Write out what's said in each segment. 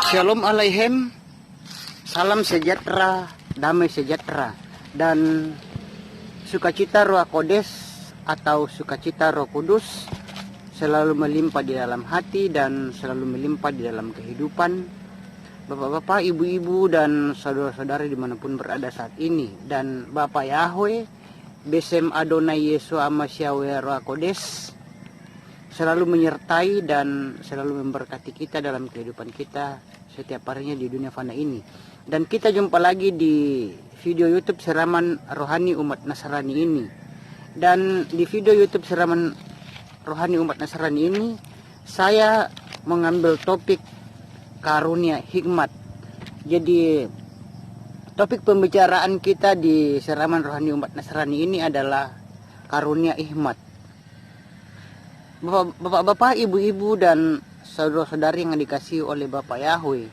Shalom Aleichem, salam sejahtera, damai sejahtera, dan sukacita Roh Kodes atau sukacita Roh Kudus selalu melimpah di dalam hati dan selalu melimpah di dalam kehidupan Bapak-bapak, ibu-ibu, dan saudara-saudari dimanapun berada saat ini. Dan Bapak Yahweh, Besem Adonai Yesus Amasyawe Roh Kodes selalu menyertai dan selalu memberkati kita dalam kehidupan kita setiap harinya di dunia fana ini. Dan kita jumpa lagi di video YouTube Siraman Rohani Umat Nasrani ini. Dan di video YouTube Siraman Rohani Umat Nasrani ini, saya mengambil topik karunia hikmat. Jadi topik pembicaraan kita di Siraman Rohani Umat Nasrani ini adalah karunia hikmat. Bapak-bapak, ibu-ibu, dan saudara-saudari yang dikasihi oleh Bapak Yahweh,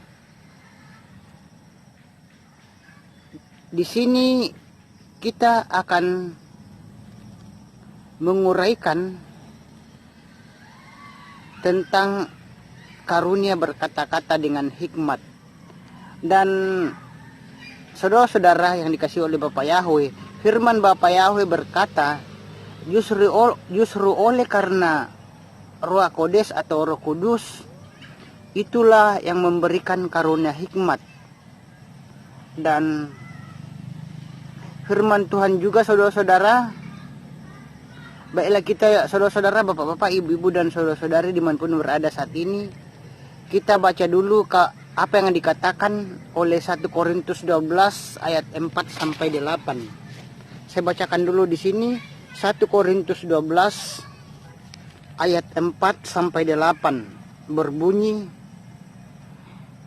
di sini kita akan menguraikan tentang karunia berkata-kata dengan hikmat. Dan saudara-saudara yang dikasihi oleh Bapak Yahweh, firman Bapak Yahweh berkata, justru oleh karena Roh Kodes atau Roh Kudus itulah yang memberikan karunia hikmat. Dan firman Tuhan juga, saudara-saudara, baiklah kita, saudara-saudara, bapak-bapak, ibu-ibu, dan saudara-saudari dimanapun berada saat ini, kita baca dulu apa yang dikatakan oleh 1 Korintus 12 ayat 4 sampai 8. Saya bacakan dulu di sini 1 Korintus 12 ayat 4 sampai 8 berbunyi,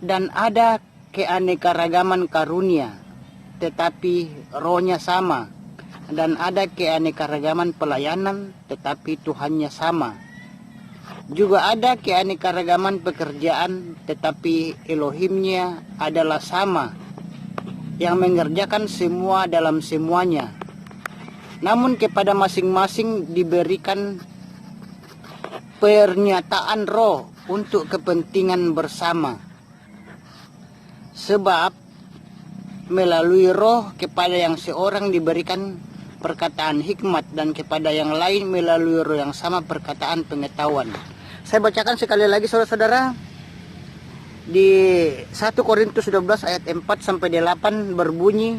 dan ada keanekaragaman karunia tetapi rohnya sama, dan ada keanekaragaman pelayanan tetapi Tuhannya sama. Juga ada keanekaragaman pekerjaan tetapi Elohimnya adalah sama, yang mengerjakan semua dalam semuanya. Namun kepada masing-masing diberikan pernyataan roh untuk kepentingan bersama. Sebab melalui roh kepada yang seorang diberikan perkataan hikmat, dan kepada yang lain melalui roh yang sama perkataan pengetahuan. Saya bacakan sekali lagi, saudara-saudara, di 1 Korintus 12 ayat 4 sampai 8 berbunyi,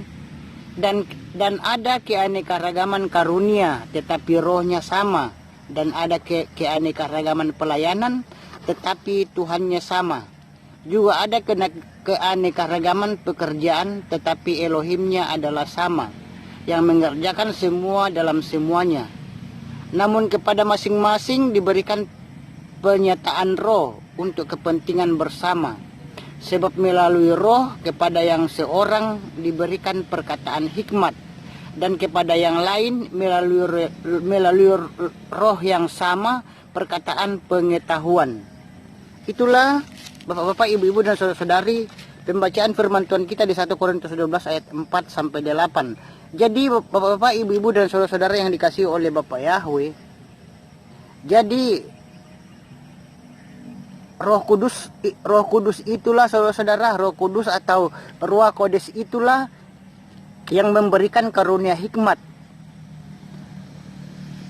dan ada keanekaragaman karunia tetapi rohnya sama, dan ada keanekaragaman pelayanan tetapi Tuhannya sama. Juga ada keanekaragaman pekerjaan tetapi Elohimnya adalah sama, yang mengerjakan semua dalam semuanya. Namun kepada masing-masing diberikan penyataan roh untuk kepentingan bersama. Sebab melalui roh kepada yang seorang diberikan perkataan hikmat, dan kepada yang lain melalui roh yang sama perkataan pengetahuan. Itulah bapak-bapak, ibu-ibu, dan saudara-saudari pembacaan firman Tuhan kita di 1 Korintus 12 ayat 4 sampai 8. Jadi bapak-bapak, ibu-ibu, dan saudara-saudara yang dikasihi oleh Bapak Yahweh, jadi Roh Kudus itulah, saudara-saudara, Roh Kudus atau Roh Kodes itulah yang memberikan karunia hikmat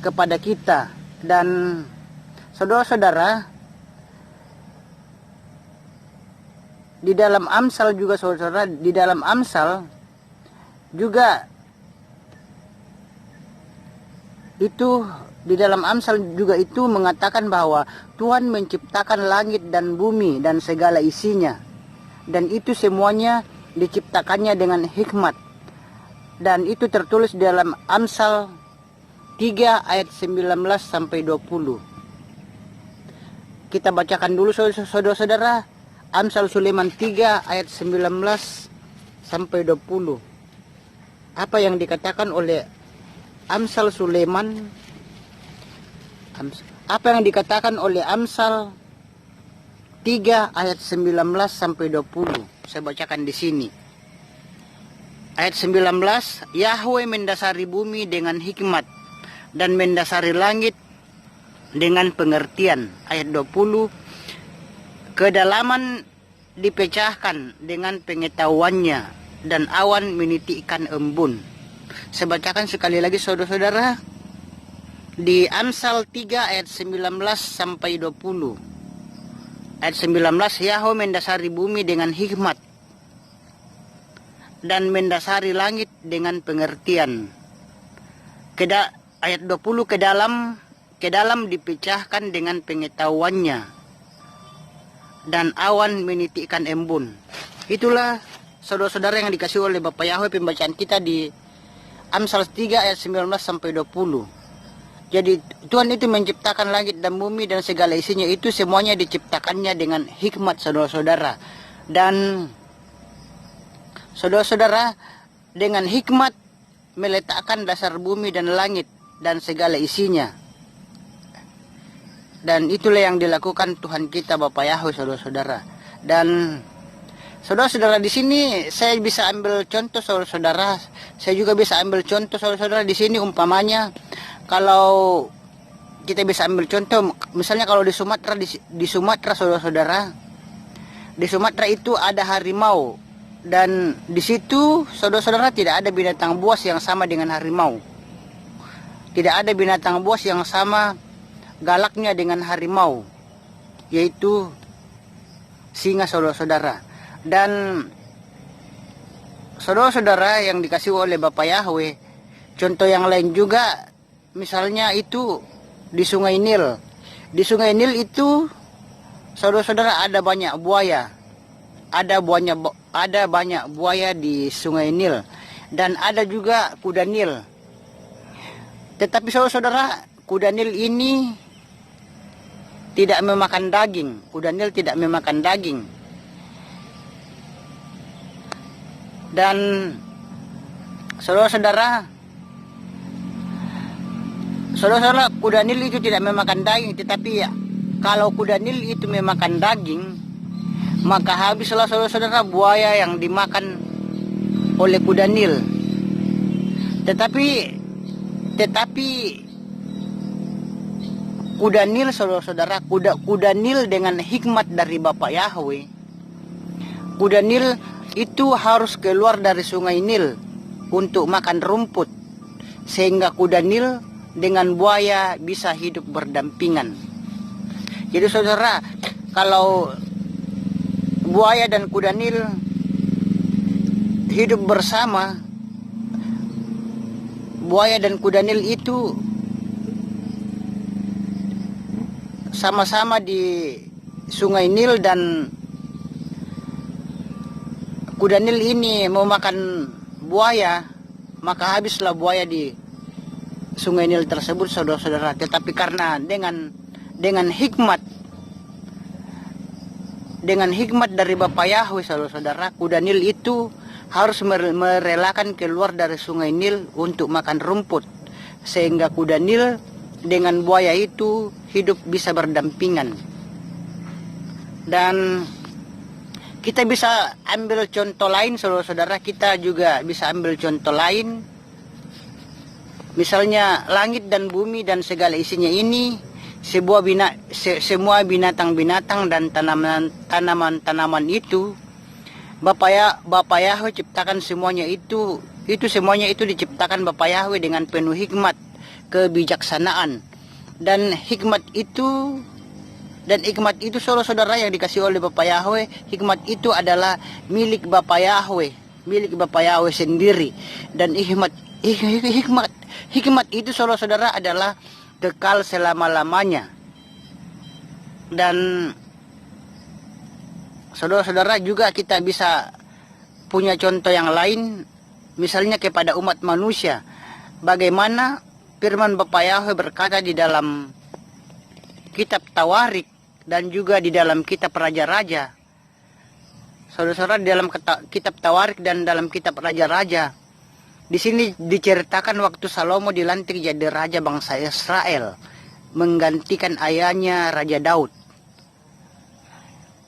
kepada kita. Dan saudara-saudara, di dalam Amsal juga, saudara, di dalam Amsal juga itu, di dalam Amsal juga itu mengatakan bahwa Tuhan menciptakan langit dan bumi dan segala isinya, dan itu semuanya diciptakannya dengan hikmat. Dan itu tertulis di dalam Amsal 3 ayat 19 sampai 20. Kita bacakan dulu, saudara-saudara, Amsal Sulaiman 3 ayat 19 sampai 20. Apa yang dikatakan oleh Amsal Sulaiman, apa yang dikatakan oleh Amsal 3 ayat 19 sampai 20. Saya bacakan di sini. Ayat 19, Yahweh mendasari bumi dengan hikmat dan mendasari langit dengan pengertian. Ayat 20, kedalaman dipecahkan dengan pengetahuannya, dan awan menitikkan embun. Saya bacakan sekali lagi saudara-saudara, di Amsal 3 ayat 19 sampai 20. Ayat 19, Yahweh mendasari bumi dengan hikmat dan mendasari langit dengan pengertian. Ayat 20, ke dalam dipecahkan dengan pengetahuannya, dan awan menitikkan embun. Itulah saudara-saudara yang dikasih oleh Bapak Yahweh pembacaan kita di Amsal 3 ayat 19 sampai 20. Jadi Tuhan itu menciptakan langit dan bumi dan segala isinya, itu semuanya diciptakannya dengan hikmat saudara-saudara. Dan saudara-saudara dengan hikmat meletakkan dasar bumi dan langit dan segala isinya. Dan itulah yang dilakukan Tuhan kita Bapak Yahweh saudara-saudara. Dan saudara-saudara di sini saya bisa ambil contoh saudara-saudara. Saya juga bisa ambil contoh saudara-saudara di sini, umpamanya kalau kita bisa ambil contoh, misalnya kalau di Sumatera saudara-saudara, di Sumatera itu ada harimau, dan di situ saudara-saudara tidak ada binatang buas yang sama dengan harimau. Tidak ada binatang buas yang sama galaknya dengan harimau, yaitu singa saudara-saudara. Dan saudara-saudara yang dikasih oleh Bapak Yahweh, contoh yang lain juga, misalnya itu di Sungai Nil. Di Sungai Nil itu saudara-saudara ada banyak buaya. Ada banyak buaya di Sungai Nil, dan ada juga kuda Nil. Tetapi saudara-saudara, kuda Nil ini tidak memakan daging. Kuda Nil tidak memakan daging. Dan saudara-saudara, kuda Nil itu tidak memakan daging, tetapi ya, kalau kuda Nil itu memakan daging, maka habislah saudara-saudara buaya yang dimakan oleh kuda Nil. Tetapi kuda Nil saudara-saudara, kuda Nil dengan hikmat dari Bapak Yahweh, kuda Nil itu harus keluar dari Sungai Nil untuk makan rumput, sehingga kuda Nil dengan buaya bisa hidup berdampingan. Jadi saudara, kalau buaya dan kuda Nil hidup bersama, buaya dan kuda Nil itu sama-sama di Sungai Nil, dan kuda Nil ini mau makan buaya, maka habislah buaya di Sungai Nil tersebut saudara-saudara. Tetapi karena dengan hikmat dari Bapak Yahweh saudara-saudara, kuda Nil itu harus merelakan keluar dari Sungai Nil untuk makan rumput, sehingga kuda Nil dengan buaya itu hidup bisa berdampingan. Dan kita bisa ambil contoh lain saudara-saudara, kita juga bisa ambil contoh lain. Misalnya langit dan bumi dan segala isinya ini, semua binatang-binatang dan tanaman-tanaman itu, Bapak Yahweh ciptakan semuanya itu semuanya itu diciptakan Bapak Yahweh dengan penuh hikmat, kebijaksanaan. Dan hikmat itu saudara-saudara yang dikasih oleh Bapak Yahweh, hikmat itu adalah milik Bapak Yahweh sendiri. Dan hikmat itu saudara-saudara adalah kekal selama-lamanya. Dan saudara-saudara juga kita bisa punya contoh yang lain, misalnya kepada umat manusia. Bagaimana firman Bapak Yahweh berkata di dalam kitab Tawarik dan juga di dalam kitab Raja-Raja. Saudara-saudara, di dalam kitab Tawarik dan dalam kitab Raja-Raja, di sini diceritakan waktu Salomo dilantik jadi raja bangsa Israel, menggantikan ayahnya Raja Daud.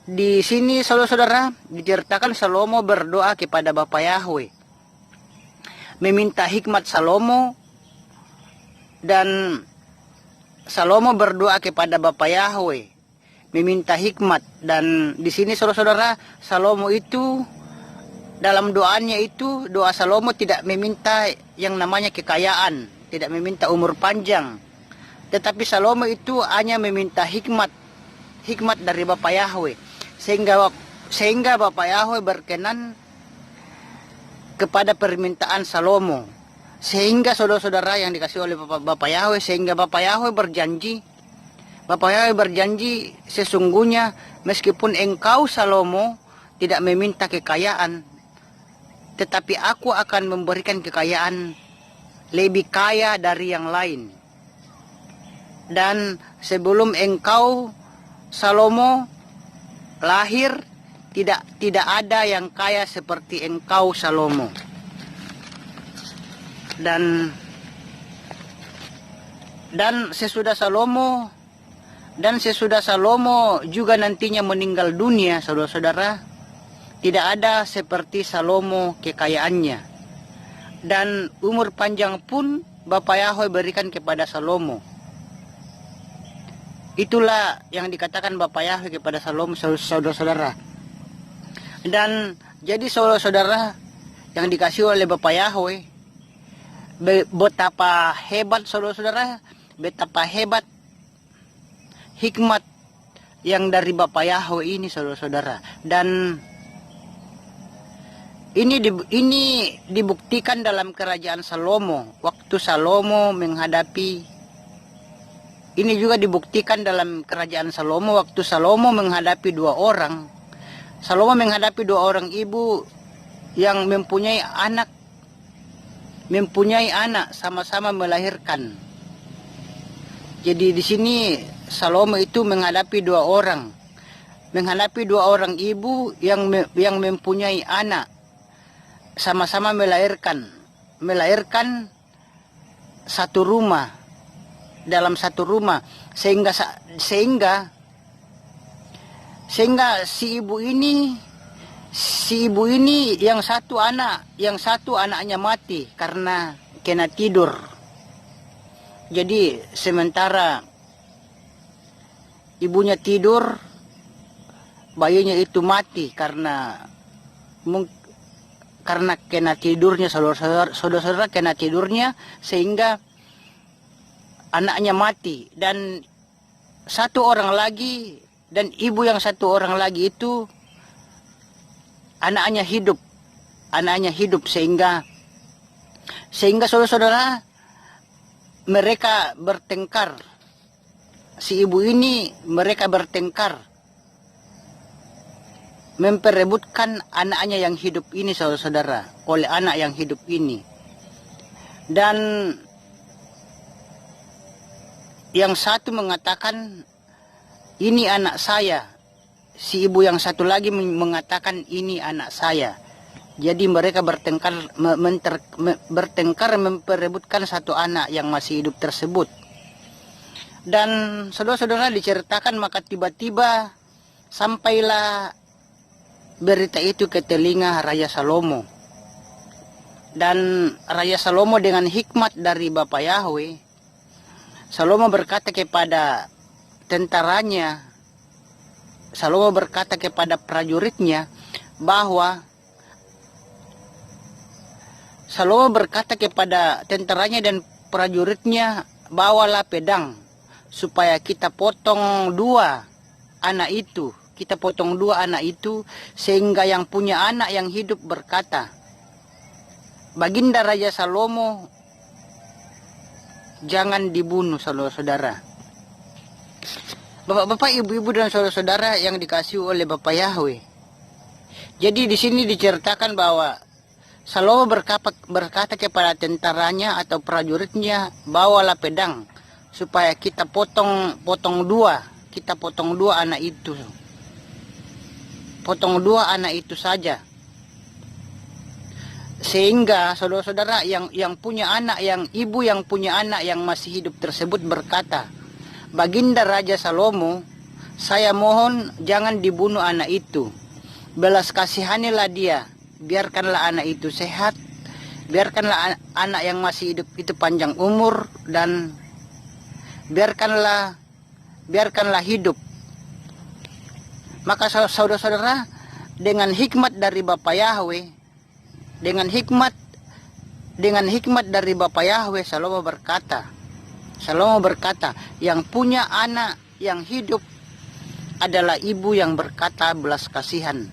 Di sini saudara-saudara diceritakan Salomo berdoa kepada Bapak Yahweh, meminta hikmat Salomo, dan Salomo berdoa kepada Bapak Yahweh meminta hikmat. Dan di sini saudara-saudara, Salomo itu dalam doanya itu, doa Salomo tidak meminta yang namanya kekayaan, tidak meminta umur panjang, tetapi Salomo itu hanya meminta hikmat dari Bapa Yahweh, sehingga Bapa Yahweh berkenan kepada permintaan Salomo. Sehingga saudara-saudara yang dikasih oleh Bapa Yahweh, sehingga Bapa Yahweh berjanji, sesungguhnya meskipun engkau Salomo tidak meminta kekayaan, tetapi aku akan memberikan kekayaan lebih kaya dari yang lain. Dan sebelum engkau Salomo lahir, tidak ada yang kaya seperti engkau Salomo. Dan sesudah Salomo juga nantinya meninggal dunia, saudara-saudara, tidak ada seperti Salomo kekayaannya. Dan umur panjang pun Bapa Yahweh berikan kepada Salomo. Itulah yang dikatakan Bapa Yahweh kepada Salomo, saudara-saudara. Dan jadi saudara-saudara yang dikasih oleh Bapa Yahweh, betapa hebat saudara-saudara, betapa hebat hikmat yang dari Bapa Yahweh ini, saudara-saudara. Dan ini dibuktikan dalam kerajaan Salomo. Waktu Salomo menghadapi, ini juga dibuktikan dalam kerajaan Salomo waktu Salomo menghadapi dua orang. Salomo menghadapi dua orang ibu yang mempunyai anak sama-sama melahirkan. Jadi di sini Salomo itu menghadapi dua orang ibu yang mempunyai anak, sama-sama melahirkan satu rumah, dalam satu rumah, sehingga si ibu ini yang satu anaknya mati karena kena tidur. Jadi sementara ibunya tidur, bayinya itu mati karena kena tidurnya, saudara-saudara, kena tidurnya, sehingga anaknya mati. Dan satu orang lagi, dan ibu yang satu orang lagi itu anaknya hidup sehingga saudara-saudara mereka bertengkar. Si ibu ini mereka bertengkar memperebutkan anaknya yang hidup ini, saudara-saudara, oleh anak yang hidup ini. Dan yang satu mengatakan ini anak saya, si ibu yang satu lagi mengatakan ini anak saya. Jadi mereka bertengkar memperebutkan satu anak yang masih hidup tersebut. Dan saudara-saudara diceritakan, maka tiba-tiba sampailah berita itu ke telinga Raja Salomo. Dan Raja Salomo dengan hikmat dari Bapa Yahweh, Salomo berkata kepada tentaranya, Salomo berkata kepada prajuritnya bahwa Salomo berkata kepada tentaranya dan prajuritnya, bawalah pedang supaya kita potong dua anak itu. Kita potong dua anak itu, sehingga yang punya anak yang hidup berkata, Baginda Raja Salomo jangan dibunuh, saudara-saudara. Bapak-bapak, ibu-ibu dan saudara-saudara yang dikasihi oleh Bapa Yahweh. Jadi di sini diceritakan bahwa Salomo berkata kepada tentaranya atau prajuritnya, bawalah pedang supaya kita potong dua anak itu. Potong dua anak itu saja. Sehingga saudara-saudara yang punya anak, yang ibu yang punya anak yang masih hidup tersebut berkata, Baginda Raja Salomo, saya mohon jangan dibunuh anak itu. Belas kasihanilah dia. Biarkanlah anak itu sehat. Biarkanlah anak yang masih hidup itu panjang umur. Dan biarkanlah hidup Maka saudara-saudara, dengan hikmat dari Bapa Yahweh, dengan hikmat dari Bapa Yahweh, Salomo berkata, yang punya anak yang hidup adalah ibu yang berkata belas kasihan.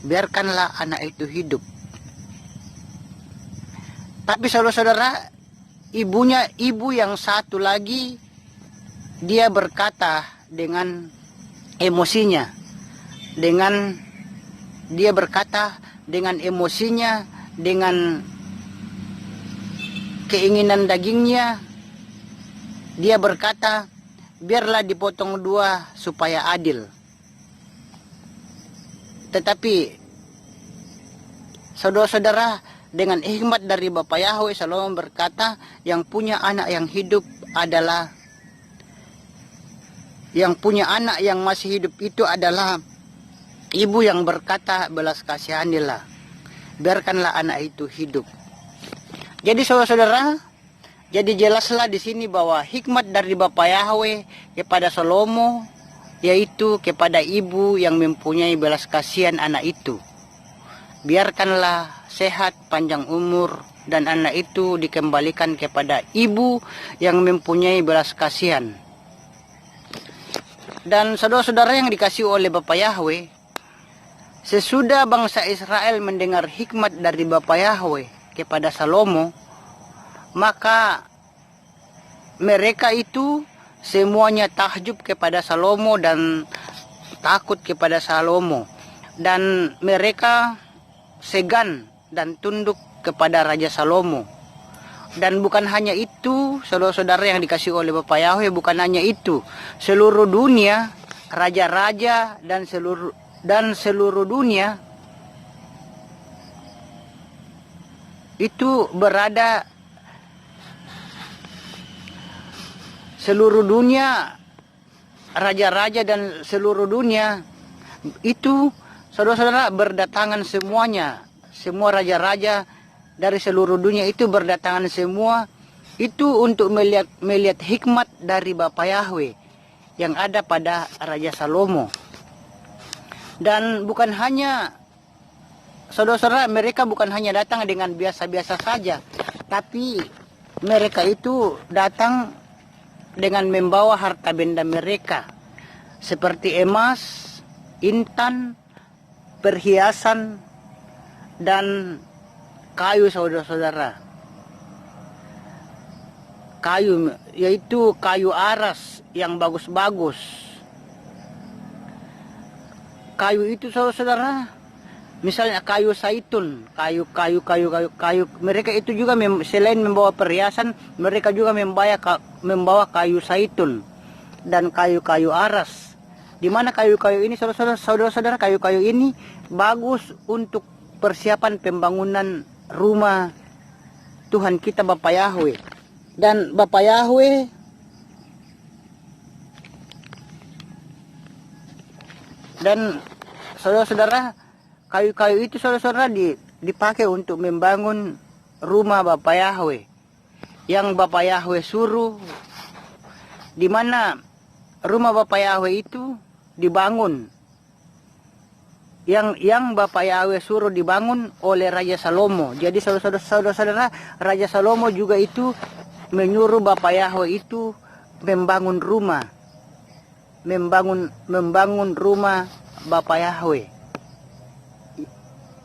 Biarkanlah anak itu hidup. Tapi saudara-saudara, ibu yang satu lagi, dia berkata dengan emosinya, dengan keinginan dagingnya, dia berkata, biarlah dipotong dua supaya adil. Tetapi saudara-saudara, dengan hikmat dari Bapa Yahweh, Salomo berkata, yang punya anak yang hidup adalah, yang punya anak yang masih hidup itu adalah ibu yang berkata belas kasihanilah. Biarkanlah anak itu hidup. Jadi saudara-saudara, jadi jelaslah di sini bahwa hikmat dari Bapa Yahweh kepada Salomo, yaitu kepada ibu yang mempunyai belas kasihan anak itu. Biarkanlah sehat, panjang umur, dan anak itu dikembalikan kepada ibu yang mempunyai belas kasihan. Dan saudara-saudara yang dikasihi oleh Bapa Yahweh, sesudah bangsa Israel mendengar hikmat dari Bapa Yahweh kepada Salomo, maka mereka itu semuanya takjub kepada Salomo dan takut kepada Salomo, dan mereka segan dan tunduk kepada Raja Salomo. Dan bukan hanya itu, saudara-saudara yang dikasihi oleh Bapa Yahweh, bukan hanya itu, seluruh dunia, raja-raja dan seluruh dunia itu berada, seluruh dunia, raja-raja dan seluruh dunia itu, saudara-saudara, berdatangan semuanya. Semua raja-raja dari seluruh dunia itu berdatangan semua itu untuk melihat hikmat dari Bapa Yahweh yang ada pada Raja Salomo. Dan bukan hanya, saudara-saudara, mereka bukan hanya datang dengan biasa-biasa saja, tapi mereka itu datang dengan membawa harta benda mereka, seperti emas, intan, perhiasan, dan kayu, saudara-saudara. Kayu, yaitu kayu aras yang bagus-bagus. Kayu itu, saudara-saudara, misalnya kayu saitun, kayu. Mereka itu juga selain membawa perhiasan, mereka juga membawa kayu saitun dan kayu-kayu aras. Di mana kayu-kayu ini, saudara-saudara, kayu-kayu ini bagus untuk persiapan pembangunan rumah Tuhan kita Bapa Yahweh. Dan Bapa Yahweh dan saudara-saudara, kayu-kayu itu, saudara-saudara, dipakai untuk membangun rumah Bapa Yahweh yang Bapa Yahweh suruh, di mana rumah Bapa Yahweh itu dibangun, yang Bapa Yahweh suruh dibangun oleh Raja Salomo. Jadi saudara-saudara, Raja Salomo juga itu menyuruh Bapa Yahweh itu membangun rumah Bapa Yahweh,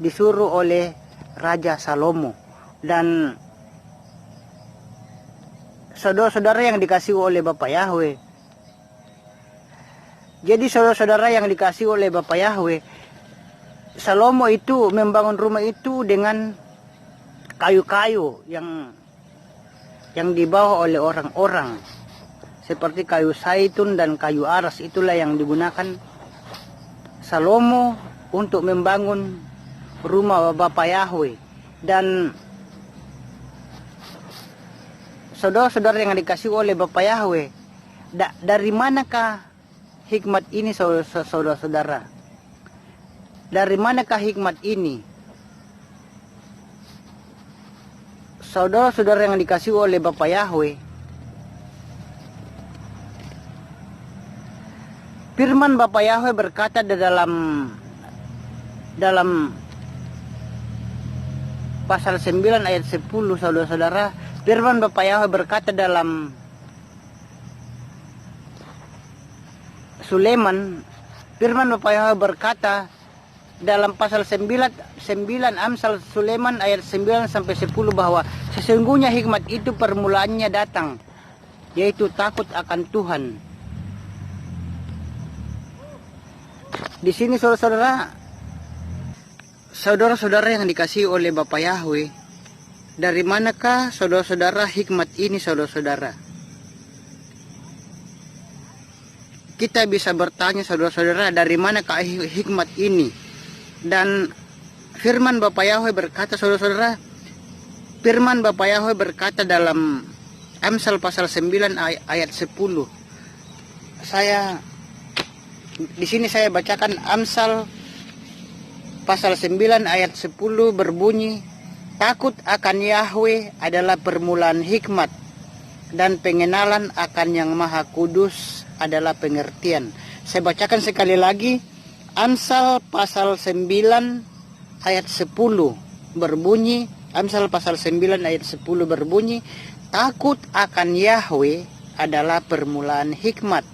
disuruh oleh Raja Salomo. Dan saudara-saudara yang dikasihi oleh Bapa Yahweh, jadi saudara-saudara yang dikasihi oleh Bapa Yahweh, Salomo itu membangun rumah itu dengan kayu-kayu yang dibawa oleh orang-orang, seperti kayu saitun dan kayu aras. Itulah yang digunakan Salomo untuk membangun rumah Bapa Yahweh. Dan saudara-saudara yang dikasihi oleh Bapa Yahweh, dari manakah hikmat ini, saudara-saudara? Dari manakah hikmat ini? Saudara-saudara yang dikasihi oleh Bapa Yahweh, firman Bapa Yahweh berkata di dalam pasal 9 ayat 10, saudara-saudara. Firman Bapa Yahweh berkata dalam Sulaiman, firman Bapa Yahweh berkata dalam pasal 9 Amsal Sulaiman ayat 9 sampai 10 bahwa sesungguhnya hikmat itu permulaannya datang, yaitu takut akan Tuhan. Di sini saudara-saudara yang dikasihi oleh Bapa Yahweh, dari manakah saudara-saudara hikmat ini, saudara-saudara? Kita bisa bertanya, saudara-saudara, dari manakah hikmat ini? Dan firman Bapa Yahweh berkata, saudara-saudara, firman Bapa Yahweh berkata dalam Amsal pasal 9 ayat 10. Di sini saya bacakan Amsal pasal 9 ayat 10 berbunyi, takut akan Yahweh adalah permulaan hikmat, dan pengenalan akan Yang Maha Kudus adalah pengertian. Saya bacakan sekali lagi, Amsal pasal 9 ayat 10 berbunyi, Amsal pasal 9 ayat 10 berbunyi, takut akan Yahweh adalah permulaan hikmat,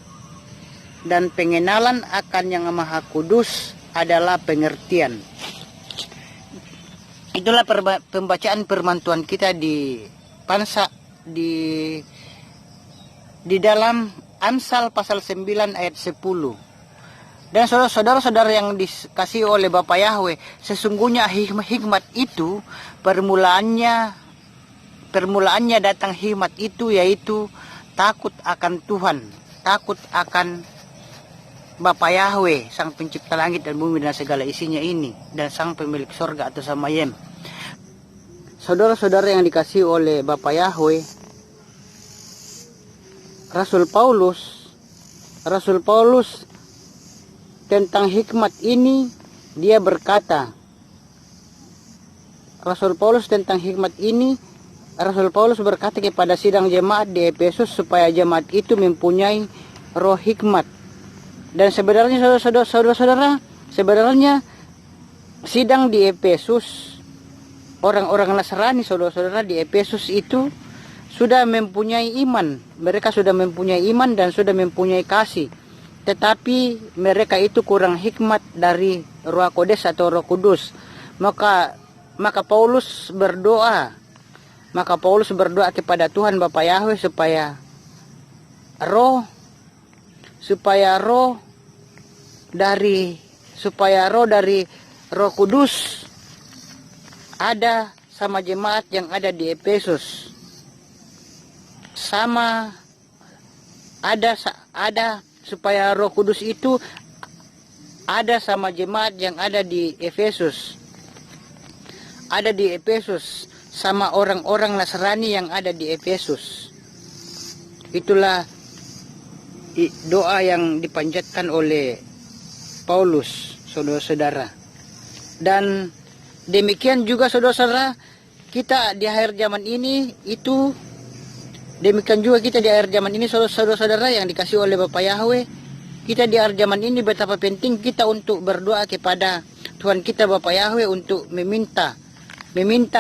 dan pengenalan akan Yang Maha Kudus adalah pengertian. Itulah pembacaan firman Tuhan kita di dalam Amsal pasal 9 ayat 10. Dan saudara-saudara yang dikasihi oleh Bapa Yahweh, sesungguhnya hikmat itu permulaannya datang hikmat itu, yaitu takut akan Tuhan, takut akan Bapa Yahweh, Sang Pencipta langit dan bumi dan segala isinya ini, dan Sang Pemilik sorga atau Samayem. Saudara-saudara yang dikasihi oleh Bapa Yahweh, Rasul Paulus tentang hikmat ini, dia berkata, Rasul Paulus berkata kepada sidang jemaat di Efesus supaya jemaat itu mempunyai roh hikmat. Dan sebenarnya saudara-saudara, sebenarnya sidang di Efesus, orang-orang Nasrani, saudara-saudara, di Efesus itu sudah mempunyai iman. Mereka sudah mempunyai iman dan sudah mempunyai kasih. Tetapi mereka itu kurang hikmat dari Roh Kodes atau Roh Kudus. Maka Paulus berdoa. Kepada Tuhan Bapa Yahweh supaya roh dari Roh Kudus ada sama jemaat yang ada di Efesus. Ada supaya Roh Kudus itu ada sama jemaat yang ada di Efesus. Ada di Efesus sama orang-orang Nasrani yang ada di Efesus. Itulah doa yang dipanjatkan oleh Paulus, saudara-saudara. Dan demikian juga saudara-saudara, kita di akhir zaman ini saudara-saudara yang dikasihi oleh Bapa Yahweh, kita di akhir zaman ini betapa penting kita untuk berdoa kepada Tuhan kita Bapa Yahweh untuk meminta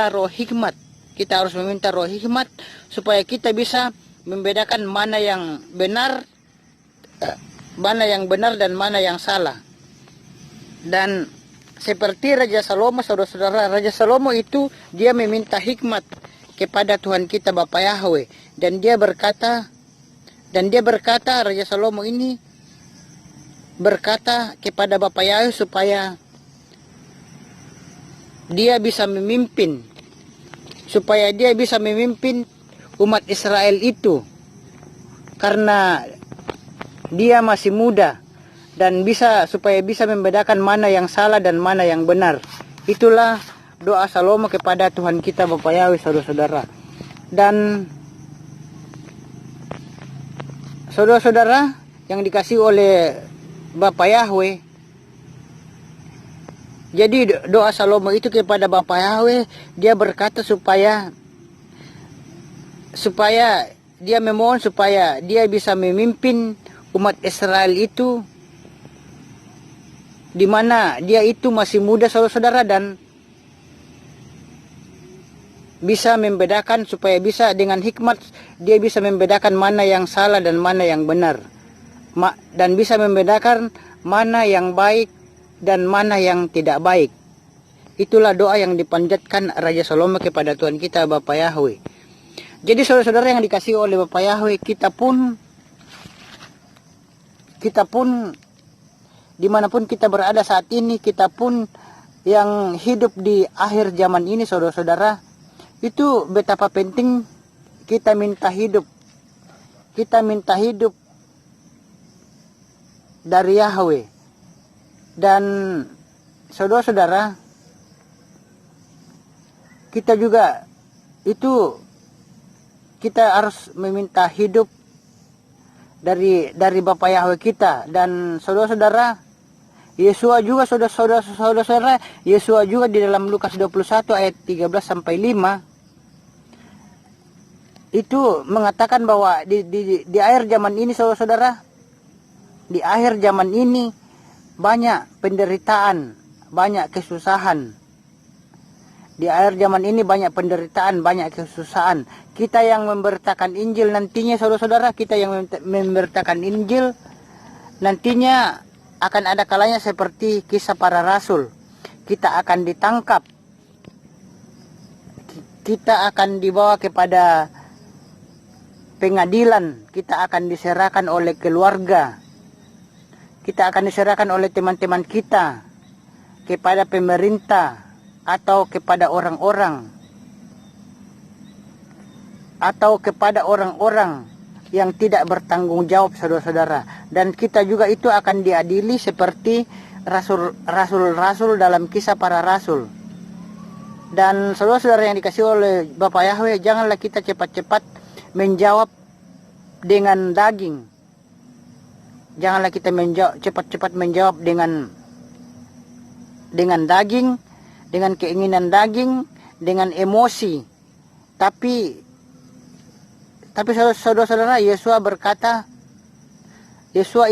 roh hikmat. Kita harus meminta roh hikmat supaya kita bisa membedakan mana yang benar dan mana yang salah. Dan seperti Raja Salomo, saudara-saudara, Raja Salomo itu dia meminta hikmat kepada Tuhan kita Bapa Yahweh, dan dia berkata Raja Salomo ini berkata kepada Bapa Yahweh supaya dia bisa memimpin umat Israel itu, karena dia masih muda dan supaya bisa membedakan mana yang salah dan mana yang benar. Itulah doa Salomo kepada Tuhan kita Bapa Yahweh, saudara-saudara. Dan saudara-saudara yang dikasihi oleh Bapa Yahweh, jadi doa Salomo itu kepada Bapa Yahweh, dia berkata supaya dia memohon supaya dia bisa memimpin umat Israel itu di mana dia itu masih muda saudara-saudara, dan bisa membedakan, supaya bisa dengan hikmat dia bisa membedakan mana yang salah dan mana yang benar, dan bisa membedakan mana yang baik dan mana yang tidak baik. Itulah doa yang dipanjatkan Raja Salomo kepada Tuhan kita Bapa Yahweh. Jadi saudara-saudara yang dikasihi oleh Bapa Yahweh, kita pun dimanapun kita berada saat ini, kita pun yang hidup di akhir zaman ini saudara-saudara, itu betapa penting kita minta hidup. Kita minta hidup dari Yahweh. Dan saudara-saudara, kita juga itu kita harus meminta hidup dari Bapa Yahweh kita. Dan saudara-saudara, Yesua juga saudara-saudara, Yesua juga di dalam Lukas 21 ayat 13 sampai 5 itu mengatakan bahwa di akhir zaman ini saudara-saudara, di akhir zaman ini banyak penderitaan, banyak kesusahan. Di akhir zaman ini banyak penderitaan, banyak kesusahan. Kita yang memberitakan Injil nantinya saudara-saudara, kita yang memberitakan Injil nantinya akan ada kalanya seperti kisah para rasul. Kita akan ditangkap. Kita akan dibawa kepada pengadilan, kita akan diserahkan oleh keluarga, kita akan diserahkan oleh teman-teman kita kepada pemerintah atau kepada orang-orang yang tidak bertanggung jawab saudara-saudara. Dan kita juga itu akan diadili seperti rasul-rasul dalam kisah para rasul. Dan saudara-saudara yang dikasihi oleh Bapa Yahweh, janganlah kita cepat-cepat menjawab dengan daging. Janganlah kita cepat-cepat menjawab dengan daging, dengan keinginan daging, dengan emosi. Tapi saudara-saudara, Yesua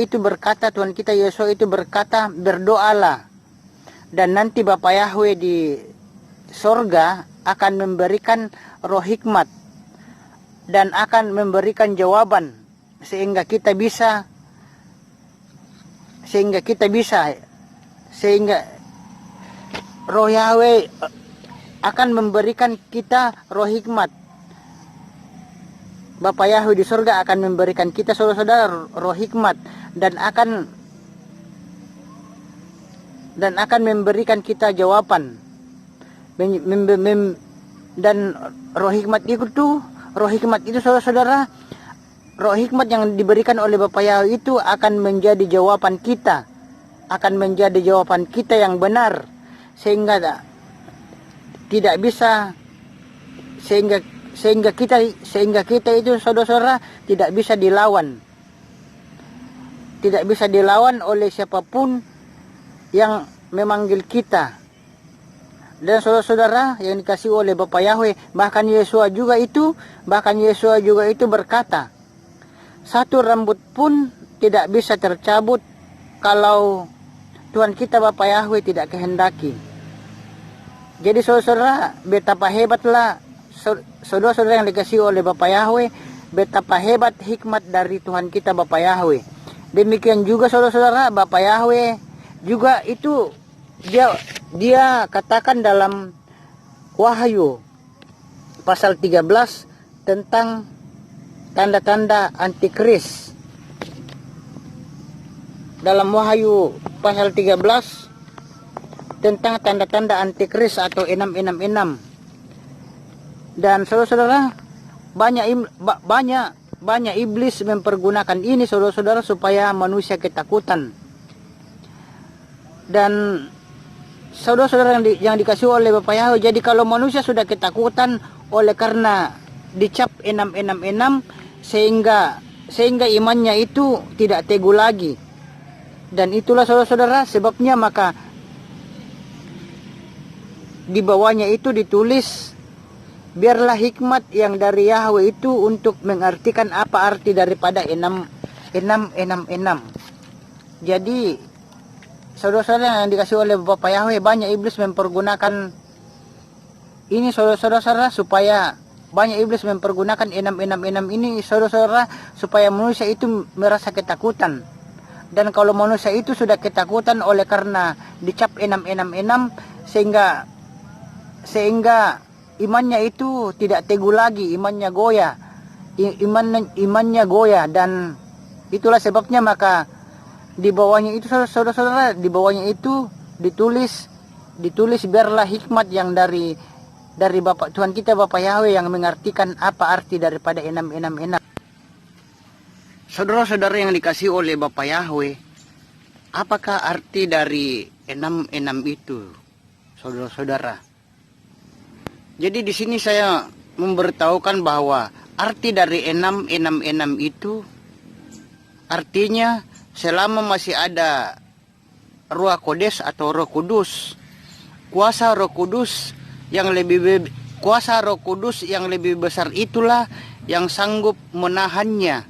itu berkata, Tuhan kita Yesua itu berkata, berdoalah. Dan nanti Bapa Yahweh di sorga akan memberikan roh hikmat dan akan memberikan jawaban sehingga roh Yahweh akan memberikan kita roh hikmat. Bapa Yahweh di surga akan memberikan kita saudara-saudara roh hikmat dan akan memberikan kita jawaban. Dan roh hikmat itu saudara-saudara, roh hikmat yang diberikan oleh Bapa Yahweh itu akan menjadi jawaban kita, yang benar, sehingga kita itu saudara-saudara tidak bisa dilawan oleh siapapun yang memanggil kita. Dan saudara-saudara yang dikasihi oleh Bapa Yahweh, bahkan Yesua juga itu berkata, satu rambut pun tidak bisa tercabut kalau Tuhan kita Bapa Yahweh tidak kehendaki. Jadi saudara-saudara, betapa hebatlah saudara-saudara yang dikasihi oleh Bapa Yahweh, betapa hebat hikmat dari Tuhan kita Bapa Yahweh. Demikian juga saudara-saudara, Bapa Yahweh juga itu dia katakan dalam Wahyu pasal 13 tentang tanda-tanda antikris. Dalam Wahyu pasal 13 tentang tanda-tanda antikris atau 666. Dan saudara-saudara, banyak iblis mempergunakan ini saudara-saudara supaya manusia ketakutan. Dan saudara-saudara yang dikasihi oleh Bapa Yahweh, jadi kalau manusia sudah ketakutan oleh karena dicap 666 sehingga imannya itu tidak teguh lagi. Dan itulah saudara-saudara sebabnya maka di bawahnya itu ditulis, biarlah hikmat yang dari Yahweh itu untuk mengartikan apa arti daripada 666. Jadi saudara-saudara yang dikasih oleh Bapak Yahweh, banyak iblis mempergunakan ini saudara-saudara, supaya banyak iblis mempergunakan enam ini saudara-saudara, supaya manusia itu merasa ketakutan. Dan kalau manusia itu sudah ketakutan oleh karena dicap enam, sehingga imannya itu tidak teguh lagi, imannya goyah, imannya goyah. Dan itulah sebabnya maka di bawahnya itu saudara-saudara, di bawahnya itu ditulis biarlah hikmat yang dari Bapak Tuhan kita Bapak Yahweh yang mengartikan apa arti daripada enam. Saudara-saudara yang dikasih oleh Bapak Yahweh, apakah arti dari enam itu, saudara-saudara? Jadi di sini saya memberitahukan bahwa arti dari enam itu artinya selama masih ada Ruach Kodes atau Roh Kudus, kuasa Roh Kudus yang lebih besar itulah yang sanggup menahannya,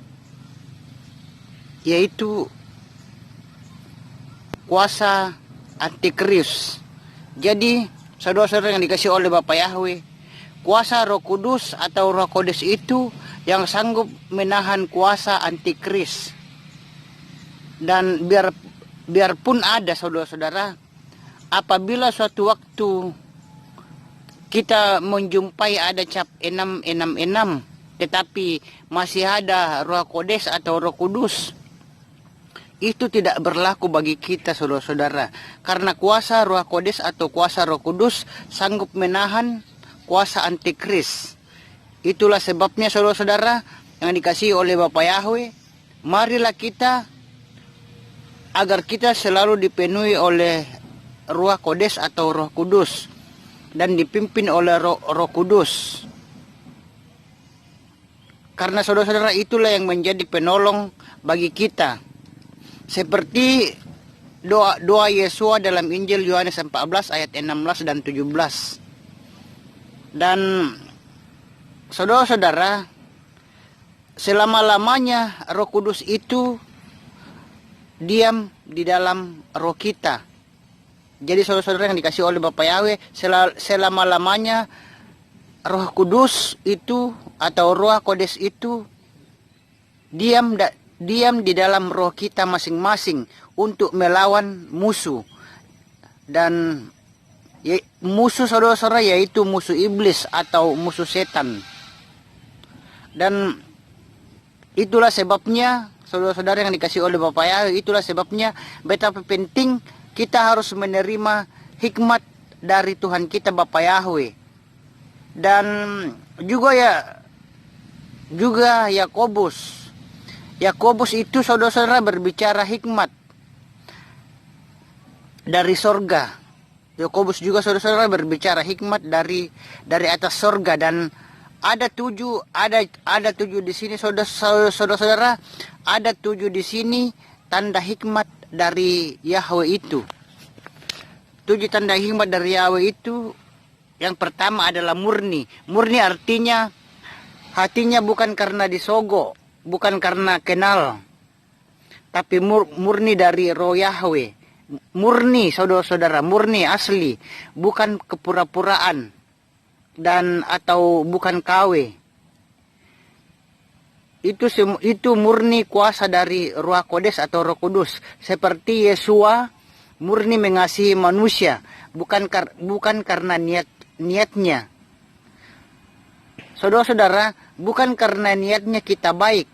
yaitu kuasa antikris. Jadi saudara-saudara yang dikasih oleh Bapak Yahweh, kuasa Roh Kudus atau Roh Kodes itu yang sanggup menahan kuasa antikris. Dan biarpun ada saudara-saudara, apabila suatu waktu kita menjumpai ada cap 666, tetapi masih ada Roh Kodes atau Roh Kudus, itu tidak berlaku bagi kita saudara-saudara, karena kuasa Roh Kodes atau kuasa Roh Kudus sanggup menahan kuasa antikris. Itulah sebabnya saudara-saudara yang dikasihi oleh Bapak Yahweh, marilah kita agar kita selalu dipenuhi oleh Roh Kodes atau Roh Kudus dan dipimpin oleh Roh Kudus. Karena saudara-saudara itulah yang menjadi penolong bagi kita. Seperti doa Yesua dalam Injil Yohanes 14 ayat 16 dan 17. Dan saudara-saudara, selama-lamanya Roh Kudus itu diam di dalam roh kita. Jadi saudara-saudara yang dikasih oleh Bapak Yahweh, selama-lamanya Roh Kudus itu atau Roh Kodes itu diam di dalam roh kita masing-masing untuk melawan musuh. Dan musuh saudara-saudara yaitu musuh iblis atau musuh setan. Dan itulah sebabnya saudara-saudara yang dikasih oleh Bapak Yahweh, itulah sebabnya betapa penting kita harus menerima hikmat dari Tuhan kita Bapak Yahweh. Dan juga Yakobus itu saudara-saudara berbicara hikmat dari sorga. Yakobus juga saudara-saudara berbicara hikmat dari atas sorga. Dan ada tujuh di sini saudara-saudara, ada 7 di sini tanda hikmat dari Yahweh itu. 7 tanda hikmat dari Yahweh itu, yang pertama adalah murni. Murni artinya hatinya bukan karena disogok, bukan karena kenal, tapi murni dari roh Yahweh. Murni saudara-saudara, murni asli, bukan kepura-puraan dan atau bukan KW. Itu murni kuasa dari Ruach Kodes atau Roh Kudus. Seperti Yesua murni mengasihi manusia, bukan karena niatnya. Saudara-saudara, bukan karena niatnya kita baik.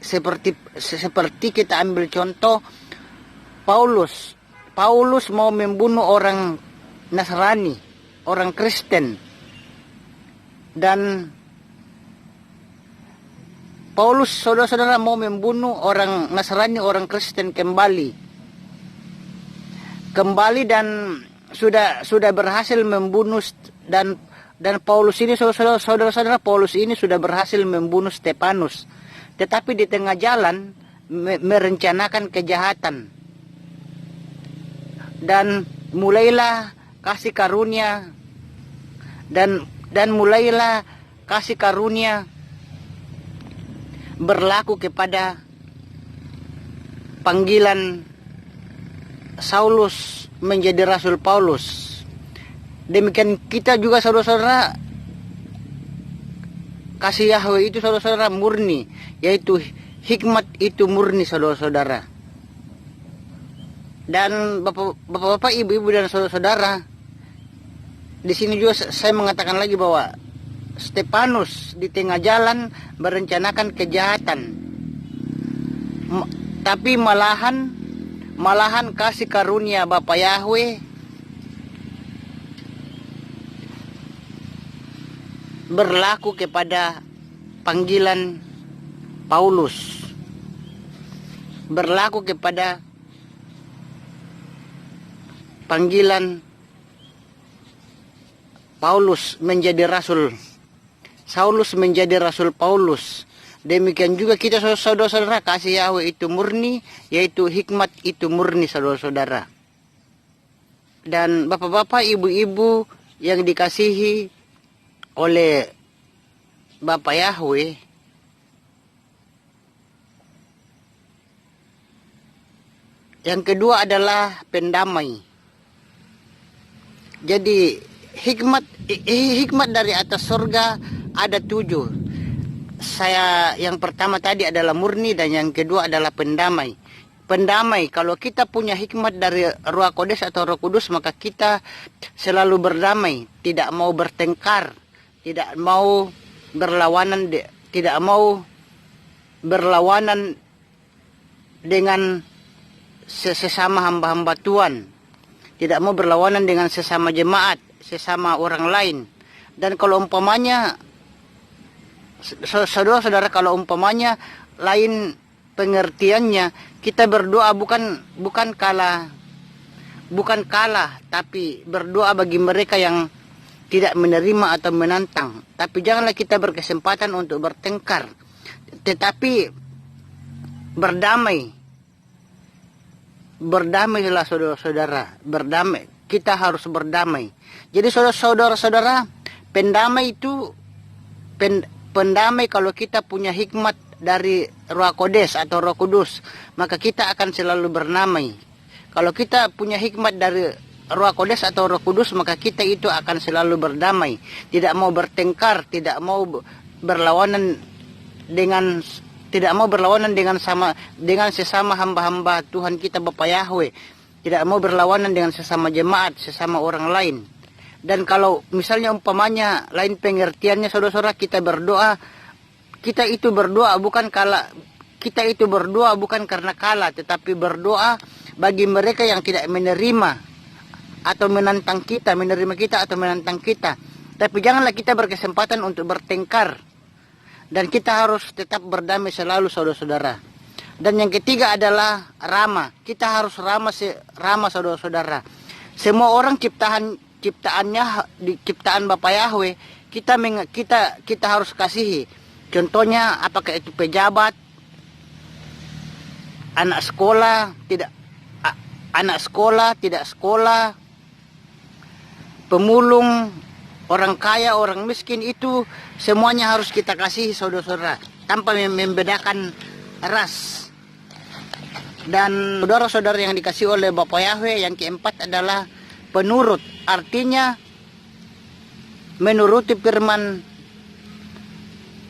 Seperti kita ambil contoh Paulus. Paulus mau membunuh orang Nasrani, orang Kristen. Dan Paulus saudara-saudara mau membunuh orang Nasrani, orang Kristen kembali dan sudah berhasil membunuh. Dan Paulus ini saudara-saudara, Paulus ini sudah berhasil membunuh Stefanus, tetapi di tengah jalan merencanakan kejahatan. Dan mulailah kasih karunia dan mulailah kasih karunia berlaku kepada panggilan Saulus menjadi Rasul Paulus. Demikian kita juga saudara-saudara, kasih Yahweh itu saudara-saudara murni, yaitu hikmat itu murni saudara-saudara. Dan bapak-bapak, ibu-ibu dan saudara-saudara, di sini juga saya mengatakan lagi bahwa Stefanus di tengah jalan merencanakan kejahatan, tapi malahan kasih karunia Bapa Yahweh berlaku kepada panggilan Paulus, berlaku kepada panggilan Paulus menjadi rasul, Saulus menjadi Rasul Paulus. Demikian juga kita saudara-saudara, kasih Yahweh itu murni, yaitu hikmat itu murni saudara-saudara. Dan bapak-bapak, ibu-ibu yang dikasihi oleh Bapa Yahweh, yang kedua adalah pendamai. Jadi hikmat dari atas surga ada 7. Yang pertama tadi adalah murni, dan yang kedua adalah pendamai. Pendamai, kalau kita punya hikmat dari Ruach Kodes atau Roh Kudus, maka kita selalu berdamai, tidak mau bertengkar, tidak mau berlawanan, dengan sesama hamba-hamba Tuhan, tidak mau berlawanan dengan sesama jemaat, sesama orang lain. Dan kalau umpamanya saudara-saudara, kalau umpamanya lain pengertiannya, kita berdoa bukan kalah, tapi berdoa bagi mereka yang tidak menerima atau menantang. Tapi janganlah kita berkesempatan untuk bertengkar, tetapi berdamailah saudara-saudara, berdamai. Kita harus berdamai. Jadi saudara-saudara, pendamai kalau kita punya hikmat dari Ruach Kodes atau Roh Kudus, maka kita akan selalu berdamai. Kalau kita punya hikmat dari Ruach Kodes atau Roh Kudus, maka kita itu akan selalu berdamai, tidak mau bertengkar, tidak mau berlawanan dengan sesama hamba-hamba Tuhan kita Bapa Yahweh, tidak mau berlawanan dengan sesama jemaat, sesama orang lain. Dan kalau misalnya umpamanya lain pengertiannya saudara-saudara, kita itu berdoa bukan karena kalah, tetapi berdoa bagi mereka yang tidak menerima atau menantang kita, menerima kita atau menantang kita. Tapi janganlah kita berkesempatan untuk bertengkar, dan kita harus tetap berdamai selalu saudara-saudara. Dan yang ketiga adalah ramah. Kita harus ramah saudara-saudara. Semua orang ciptaan Bapa Yahweh, kita harus kasihi. Contohnya apakah itu pejabat, anak sekolah, tidak sekolah, pemulung, orang kaya, orang miskin, itu semuanya harus kita kasihi saudara-saudara, tanpa membedakan ras. Dan saudara-saudara yang dikasihi oleh Bapa Yahweh, yang keempat adalah penurut. Artinya menuruti firman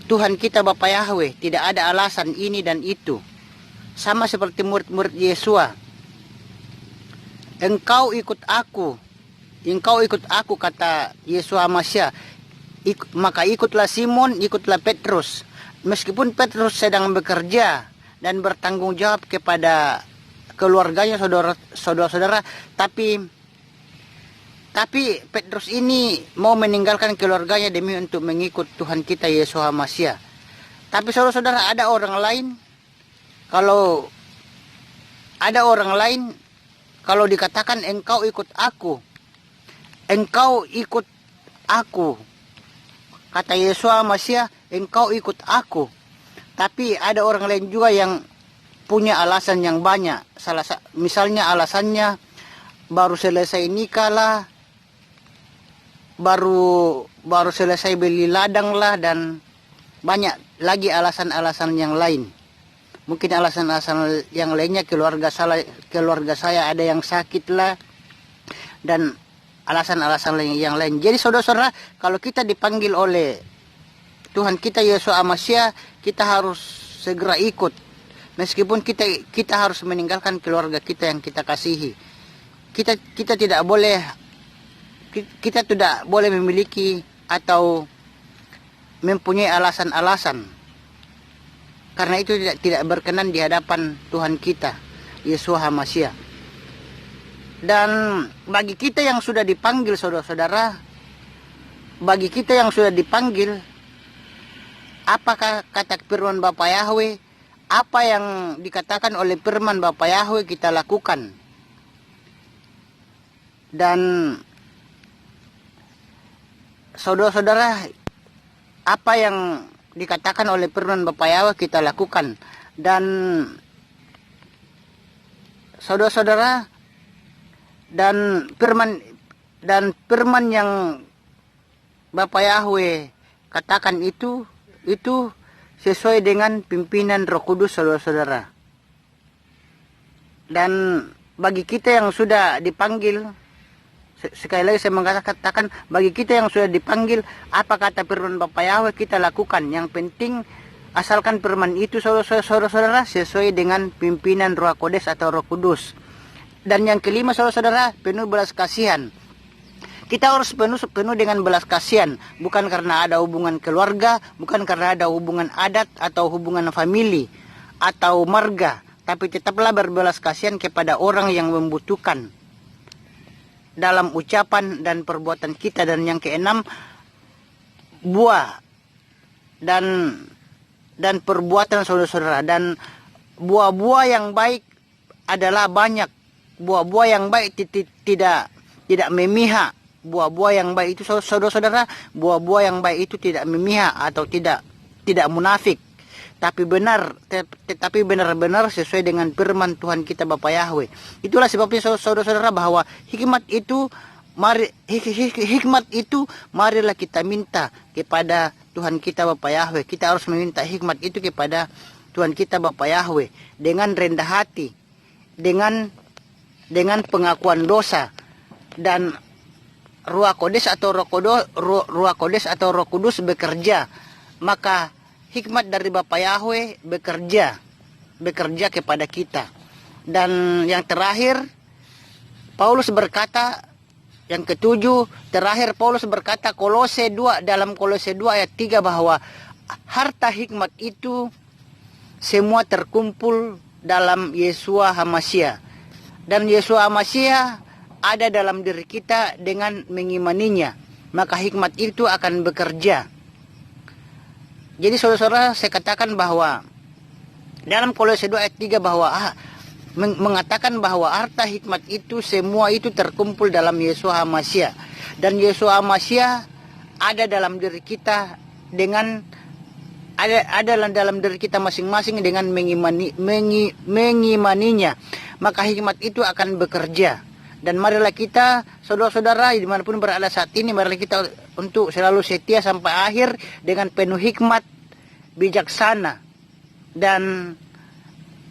Tuhan kita Bapa Yahweh, tidak ada alasan ini dan itu. Sama seperti murid-murid Yesua. Engkau ikut aku, kata Yesua Masya. Maka ikutlah Simon, ikutlah Petrus. Meskipun Petrus sedang bekerja dan bertanggung jawab kepada keluarganya saudara-saudara, tapi Petrus ini mau meninggalkan keluarganya demi untuk mengikut Tuhan kita Yesus Masya. Tapi saudara-saudara, ada orang lain, kalau dikatakan engkau ikut aku, kata Yesus Masya, engkau ikut aku. Tapi ada orang lain juga yang punya alasan yang banyak. Misalnya alasannya baru selesai nikah lah, baru selesai beli ladang lah, dan banyak lagi alasan-alasan yang lain. Mungkin alasan-alasan yang lainnya, keluarga saya ada yang sakit lah, dan alasan-alasan yang lain. Jadi saudara-saudara, kalau kita dipanggil oleh Tuhan kita Yesus Amasia, kita harus segera ikut. Meskipun kita harus meninggalkan keluarga kita yang kita kasihi. Kita tidak boleh memiliki atau mempunyai alasan-alasan. Karena itu tidak berkenan di hadapan Tuhan kita, Yesus Hamasiah. Dan bagi kita yang sudah dipanggil, saudara-saudara, bagi kita yang sudah dipanggil, apakah kata firman Bapa Yahweh, apa yang dikatakan oleh firman Bapa Yahweh kita lakukan. Dan saudara-saudara, apa yang dikatakan oleh firman Bapa Yahweh kita lakukan. Dan saudara-saudara, dan firman yang Bapa Yahweh katakan itu sesuai dengan pimpinan Roh Kudus, saudara-saudara. Dan bagi kita yang sudah dipanggil, sekali lagi saya mengatakan, bagi kita yang sudah dipanggil, apa kata firman Bapa Yahweh kita lakukan. Yang penting asalkan firman itu, saudara-saudara, sesuai dengan pimpinan Roh Kodes atau Roh Kudus. Dan yang kelima, saudara-saudara, penuh belas kasihan. Kita harus penuh dengan belas kasihan, bukan karena ada hubungan keluarga, bukan karena ada hubungan adat atau hubungan famili atau marga, tapi tetaplah berbelas kasihan kepada orang yang membutuhkan dalam ucapan dan perbuatan kita. Dan yang keenam, buah dan perbuatan, saudara-saudara. Dan buah-buah yang baik adalah banyak. Buah-buah yang baik tidak memihak. Buah-buah yang baik itu, saudara-saudara, buah-buah yang baik itu tidak memihak atau tidak munafik, tapi benar-benar sesuai dengan firman Tuhan kita Bapa Yahweh. Itulah sebabnya, saudara-saudara, bahwa hikmat itu marilah kita minta kepada Tuhan kita Bapa Yahweh. Kita harus meminta hikmat itu kepada Tuhan kita Bapa Yahweh dengan rendah hati, dengan pengakuan dosa, dan Ruach Kodes atau Roh Kudus bekerja. Maka hikmat dari Bapa Yahweh bekerja kepada kita. Dan yang terakhir, Paulus berkata, yang ketujuh, terakhir Paulus berkata dalam Kolose 2 ayat 3 bahwa harta hikmat itu semua terkumpul dalam Yeshua Hamasiah. Dan Yeshua Hamasiah ada dalam diri kita dengan mengimaninya. Maka hikmat itu akan bekerja. Jadi saudara-saudara, saya katakan bahwa dalam Kolose 2 ayat 3 bahwa mengatakan bahwa harta hikmat itu semua itu terkumpul dalam Yeshua Hamasiah. Dan Yeshua Hamasiah ada dalam diri kita dengan ada dalam diri kita masing-masing dengan mengimaninya. Maka hikmat itu akan bekerja. Dan marilah kita, saudara-saudara, dimanapun berada saat ini, marilah kita untuk selalu setia sampai akhir dengan penuh hikmat, bijaksana. Dan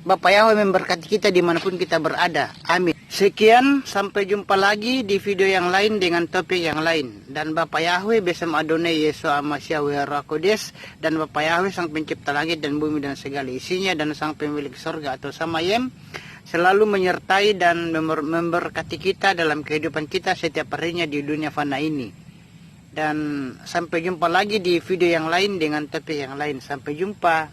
Bapa Yahweh memberkati kita dimanapun kita berada. Amin. Sekian, sampai jumpa lagi di video yang lain dengan topik yang lain. Dan Bapa Yahweh bersama Adonai Yesus Hamasiah Roh Kodes, dan Bapa Yahweh sang pencipta langit dan bumi dan segala isinya, dan sang pemilik surga atau Samayem, selalu menyertai dan memberkati kita dalam kehidupan kita setiap harinya di dunia fana ini. Dan sampai jumpa lagi di video yang lain dengan topik yang lain. Sampai jumpa.